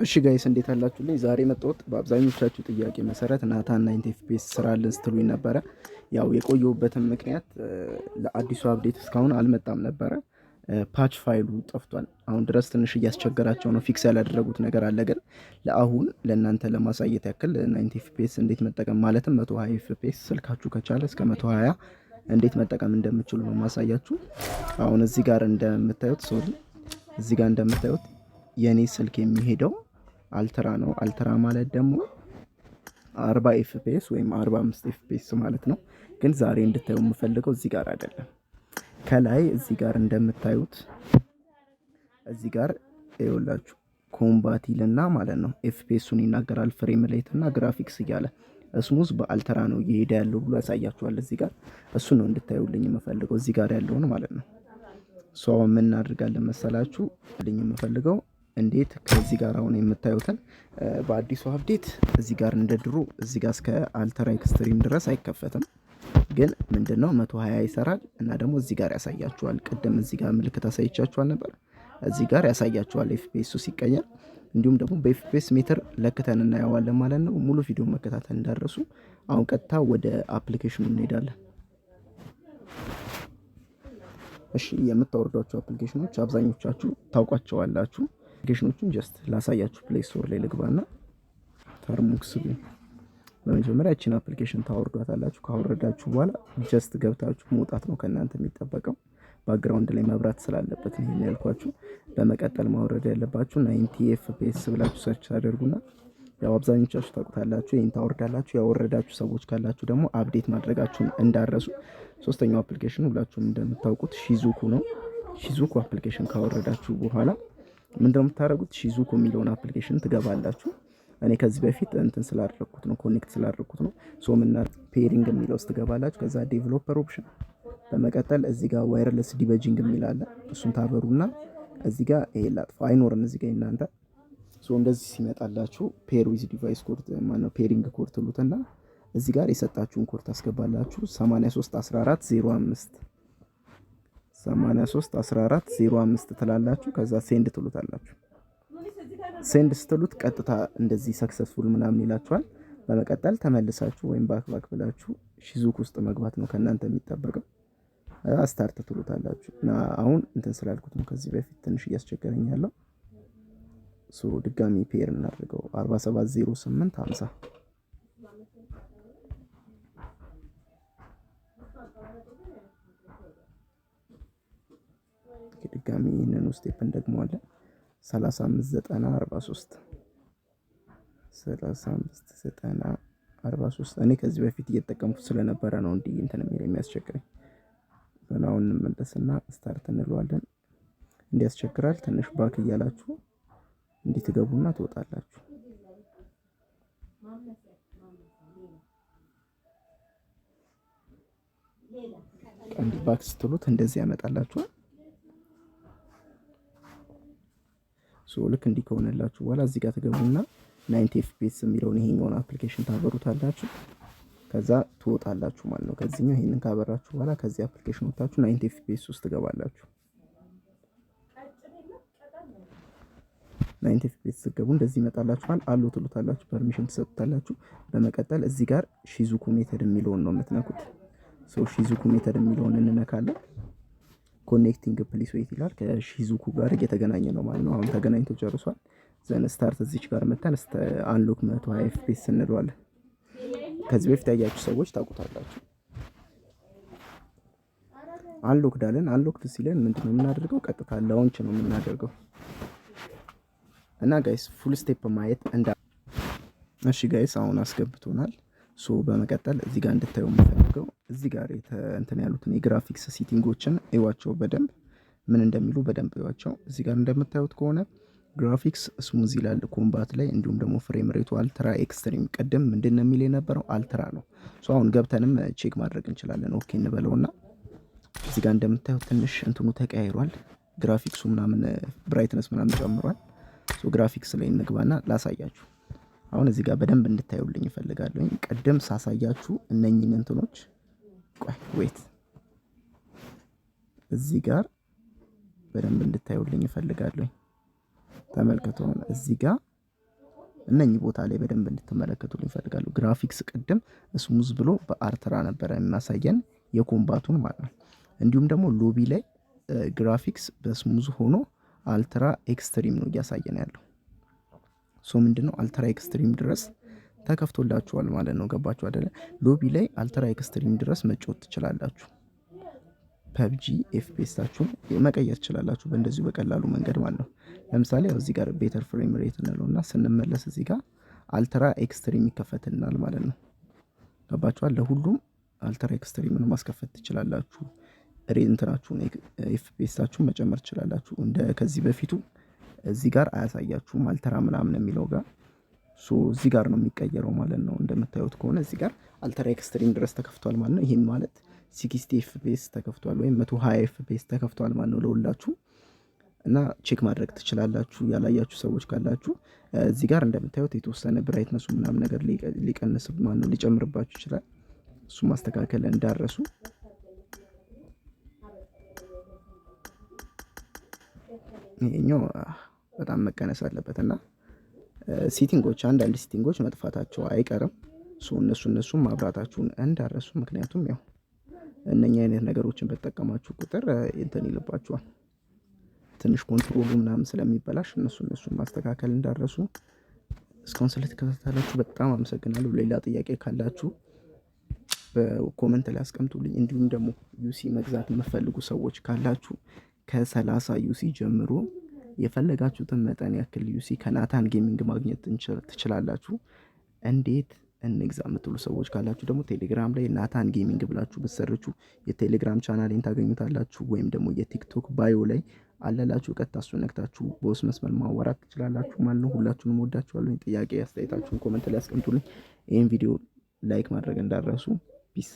እሺ ጋይስ እንዴት አላችሁልኝ? ዛሬ መጣሁት በአብዛኞቻችሁ ጥያቄ መሰረት ናታን 90 ኤፍፒኤስ ስራልን ስትሉኝ ነበረ። ያው የቆየሁበትም ምክንያት ለአዲሱ አፕዴት እስካሁን አልመጣም ነበረ። ፓች ፋይሉ ጠፍቷል። አሁን ድረስ ትንሽ እያስቸገራቸው ነው። ፊክስ ያላደረጉት ነገር አለ። ግን ለአሁን ለእናንተ ለማሳየት ያክል 90 ኤፍፒኤስ እንዴት መጠቀም ማለትም 120 ኤፍፒኤስ ስልካችሁ ከቻለ እስከ 120 እንዴት መጠቀም እንደምችሉ ነው ማሳያችሁ። አሁን እዚህ ጋር እንደምታዩት የኔ ስልክ የሚሄደው አልትራ ነው። አልትራ ማለት ደግሞ 40 ኤፍፒኤስ ወይም 45 ኤፍፒኤስ ማለት ነው። ግን ዛሬ እንድታዩ የምፈልገው እዚህ ጋር አይደለም። ከላይ እዚህ ጋር እንደምታዩት እዚህ ጋር ይኸውላችሁ ኮምባቲልና ማለት ነው ኤፍፒኤሱን ይናገራል። ፍሬም ሬት እና ግራፊክስ እያለ ስሙዝ በአልትራ ነው እየሄደ ያለው ብሎ ያሳያችኋል። እዚህ ጋር እሱ ነው እንድታዩልኝ የምፈልገው እዚህ ጋር ያለውን ማለት ነው። ሶ ምን እናደርጋለን መሰላችሁ ልኝ የምፈልገው እንዴት ከዚህ ጋር አሁን የምታዩትን በአዲሱ አፕዴት እዚህ ጋር እንደ ድሮ እዚህ ጋር እስከ አልትራ ኤክስትሪም ድረስ አይከፈትም። ግን ምንድነው 120 ይሰራል እና ደግሞ እዚህ ጋር ያሳያችኋል። ቅድም እዚህ ጋር ምልክት አሳይቻችኋል ነበር። እዚህ ጋር ያሳያችኋል ኤፍፒኤሱ ሲቀየር። እንዲሁም ደግሞ በኤፍፒኤስ ሜትር ለክተን እናየዋለን ማለት ነው። ሙሉ ቪዲዮ መከታተል እንዳትረሱ። አሁን ቀጥታ ወደ አፕሊኬሽኑ እንሄዳለን። እሺ የምታወርዷቸው አፕሊኬሽኖች አብዛኞቻችሁ ታውቋቸዋላችሁ። አፕሊኬሽኖቹን ጀስት ላሳያችሁ። ፕሌይ ስቶር ላይ ልግባና ተርሙክስ በመጀመሪያ እቺን አፕሊኬሽን ታወርዷታላችሁ። ካወረዳችሁ በኋላ ጀስት ገብታችሁ መውጣት ነው ከእናንተ የሚጠበቀው። ባክግራውንድ ላይ መብራት ስላለበት ነው ይሄን ያልኳችሁ። በመቀጠል ማውረድ ያለባችሁ 90 ኤፍፒኤስ ብላችሁ ሰርች ታደርጉና ያው አብዛኞቻችሁ ታውቁታላችሁ። ይሄን ታወርዳላችሁ። ያወረዳችሁ ሰዎች ካላችሁ ደግሞ አፕዴት ማድረጋችሁን እንዳረሱ። ሶስተኛው አፕሊኬሽን ሁላችሁም እንደምታውቁት ሺዙኩ ነው። ሺዙኩ አፕሊኬሽን ካወረዳችሁ በኋላ ምንድነው የምታደርጉት? ሺዙኩ የሚለውን አፕሊኬሽን ትገባላችሁ። እኔ ከዚህ በፊት እንትን ስላደረኩት ነው ኮኔክት ስላደረኩት ነው። ሶ ምንና ፔሪንግ የሚለው ውስጥ ትገባላችሁ። ከዛ ዴቨሎፐር ኦፕሽን በመቀጠል እዚህ ጋር ዋየርለስ ዲበጂንግ የሚል አለ። እሱን ታበሩና እዚህ ጋር ይሄ ላጥፋ አይኖርም እዚህ ጋር እናንተ። ሶ እንደዚህ ሲመጣላችሁ ፔር ዊዝ ዲቫይስ ኮድ ማነው ፔሪንግ ኮድ ትሉትና እዚህ ጋር የሰጣችሁን ኮድ ታስገባላችሁ 831405 831405 ትላላችሁ። ከዛ ሴንድ ትሉታላችሁ። ሴንድ ስትሉት ቀጥታ እንደዚህ ሰክሰስፉል ምናምን ይላችኋል። በመቀጠል ተመልሳችሁ ወይም ባክ ብላችሁ ሺዙኩ ውስጥ መግባት ነው ከእናንተ የሚጠበቀው። ስታርት ትሉታላችሁ እና አሁን እንትን ስላልኩት ነው ከዚህ በፊት ትንሽ እያስቸገረኝ ያለው። ሶ ድጋሚ ፔር እናድርገው 470850 ድጋሚ ይህንን ስቴፕ እንደግመዋለን 359043 እኔ ከዚህ በፊት እየተጠቀምኩት ስለነበረ ነው እንዲህ እንትን የሚያስቸግረኝ። አሁን እንመለስና ስታርት እንለዋለን። እንዲያስቸግራል ትንሽ ባክ እያላችሁ እንዲህ ትገቡና ትወጣላችሁ። እንዲህ ባክ ስትሉት እንደዚህ ያመጣላችኋል። ሶ ልክ እንዲህ ከሆነላችሁ በኋላ እዚህ ጋር ትገቡና 90 ኤፍፒኤስ የሚለውን ይሄኛውን አፕሊኬሽን ታበሩታላችሁ። ከዛ ትወጣላችሁ ማለት ነው። ከዚህኛው ይሄንን ካበራችሁ በኋላ ከዚህ አፕሊኬሽን ወጣችሁ 90 ኤፍፒኤስ ውስጥ ትገባላችሁ። 90 ኤፍፒኤስ ትገቡ እንደዚህ ይመጣላችኋል። አሎ ትሉታላችሁ፣ ፐርሚሽን ትሰጡታላችሁ። በመቀጠል እዚህ ጋር ሺዙኩ ሜተድ የሚለውን ነው የምትነኩት። ሶ ሺዙኩ ሜተድ የሚለውን እንነካለን። ኮኔክቲንግ ፕሊስ ዌት ይላል። ከሺዙኩ ጋር እየተገናኘ ነው ማለት ነው። አሁን ተገናኝቶ ጨርሷል። ዘን ስታርት እዚች ጋር መተን አንሎክ 120 ኤፍፒኤስ እንለዋለን። ከዚህ በፊት ያያችሁ ሰዎች ታውቁታላችሁ። አንሎክ ዳለን አንሎክድ ሲለን ምንድነው የምናደርገው? ቀጥታ ላውንች ነው የምናደርገው እና ጋይስ ፉል ስቴፕ ማየት እሺ ጋይስ አሁን አስገብቶናል። ሶ በመቀጠል እዚህ ጋር እንድታዩ የምፈልገው እዚህ ጋር እንትን ያሉትን የግራፊክስ ሴቲንጎችን እዩዋቸው በደንብ ምን እንደሚሉ በደንብ እዩዋቸው። እዚህ ጋር እንደምታዩት ከሆነ ግራፊክስ ስሙዝ ይላል ኮምባት ላይ፣ እንዲሁም ደግሞ ፍሬም ሬቱ አልትራ ኤክስትሪም። ቀደም ምንድነው የሚል የነበረው አልትራ ነው። ሶ አሁን ገብተንም ቼክ ማድረግ እንችላለን። ኦኬ እንበለውና እዚህ ጋር እንደምታዩት ትንሽ እንትኑ ተቀያይሯል። ግራፊክሱ ምናምን ብራይትነስ ምናምን ጨምሯል። ሶ ግራፊክስ ላይ እንግባና ላሳያችሁ። አሁን እዚህ ጋር በደንብ እንድታዩልኝ እፈልጋለሁ። ቀደም ሳሳያችሁ እነኚህን እንትኖች ዌት እዚህ ጋር በደንብ እንድታዩልኝ እፈልጋለሁ። ተመልከቱ። እዚህ ጋር እነኚህ ቦታ ላይ በደንብ እንድትመለከቱልኝ እፈልጋለሁ። ግራፊክስ ቅድም ስሙዝ ብሎ በአልትራ ነበረ የሚያሳየን የኮምባቱን ማለት ነው። እንዲሁም ደግሞ ሎቢ ላይ ግራፊክስ በስሙዝ ሆኖ አልትራ ኤክስትሪም ነው እያሳየን ያለው። ሶ ምንድነው አልትራ ኤክስትሪም ድረስ ተከፍቶላችኋል ማለት ነው። ገባችሁ አይደለ? ሎቢ ላይ አልትራ ኤክስትሪም ድረስ መጫወት ትችላላችሁ። ፐብጂ ኤፍፒኤሳችሁን መቀየር ትችላላችሁ በእንደዚሁ በቀላሉ መንገድ ማለት ነው። ለምሳሌ እዚህ ጋር ቤተር ፍሬም ሬት እንለውና ስንመለስ እዚህ ጋር አልትራ ኤክስትሪም ይከፈትልናል ማለት ነው። ገባችኋል? ለሁሉም አልትራ ኤክስትሪምን ማስከፈት ትችላላችሁ። ሬንትናችሁን ኤፍፒኤሳችሁን መጨመር ትችላላችሁ። እንደ ከዚህ በፊቱ እዚህ ጋር አያሳያችሁም አልትራ ምናምን የሚለው ጋር እዚህ ጋር ነው የሚቀየረው ማለት ነው። እንደምታዩት ከሆነ እዚህ ጋር አልትራ ኤክስትሪም ድረስ ተከፍቷል ማለት ነው። ይህም ማለት 60 ኤፍፒኤስ ተከፍቷል ወይም 120 ኤፍፒኤስ ተከፍቷል ማለት ነው ለሁላችሁ። እና ቼክ ማድረግ ትችላላችሁ ያላያችሁ ሰዎች ካላችሁ። እዚህ ጋር እንደምታዩት የተወሰነ ብራይትነሱ ምናምን ነገር ሊቀንስ ማለት ነው ሊጨምርባችሁ ይችላል። እሱ ማስተካከል እንዳረሱ። ይሄኛው በጣም መቀነስ አለበት እና ሴቲንጎች አንዳንድ ሴቲንጎች መጥፋታቸው አይቀርም። እነሱም ማብራታችሁን እንዳረሱ። ምክንያቱም ያው እነኛ አይነት ነገሮችን በተጠቀማችሁ ቁጥር እንትን ይልባችኋል ትንሽ ኮንትሮሉ ምናምን ስለሚበላሽ እነሱን ማስተካከል እንዳረሱ። እስካሁን ስለተከታተላችሁ በጣም አመሰግናለሁ። ሌላ ጥያቄ ካላችሁ በኮመንት ላይ አስቀምጡልኝ። እንዲሁም ደግሞ ዩሲ መግዛት የምትፈልጉ ሰዎች ካላችሁ ከ30 ዩሲ ጀምሮ የፈለጋችሁትን መጠን ያክል ዩሲ ከናታን ጌሚንግ ማግኘት ትችላላችሁ። እንዴት እንግዛ የምትሉ ሰዎች ካላችሁ ደግሞ ቴሌግራም ላይ ናታን ጌሚንግ ብላችሁ ብትሰርቹ የቴሌግራም ቻናሌን ታገኙታላችሁ። ወይም ደግሞ የቲክቶክ ባዮ ላይ አለላችሁ። ቀጥታ እሱን ነክታችሁ በውስጥ መስመር ማዋራት ትችላላችሁ ማለት ነው። ሁላችሁንም ወዳችኋለሁ። ጥያቄ አስተያየታችሁን ኮመንት ላይ አስቀምጡልኝ። ይህን ቪዲዮ ላይክ ማድረግ እንዳትረሱ። ፒስ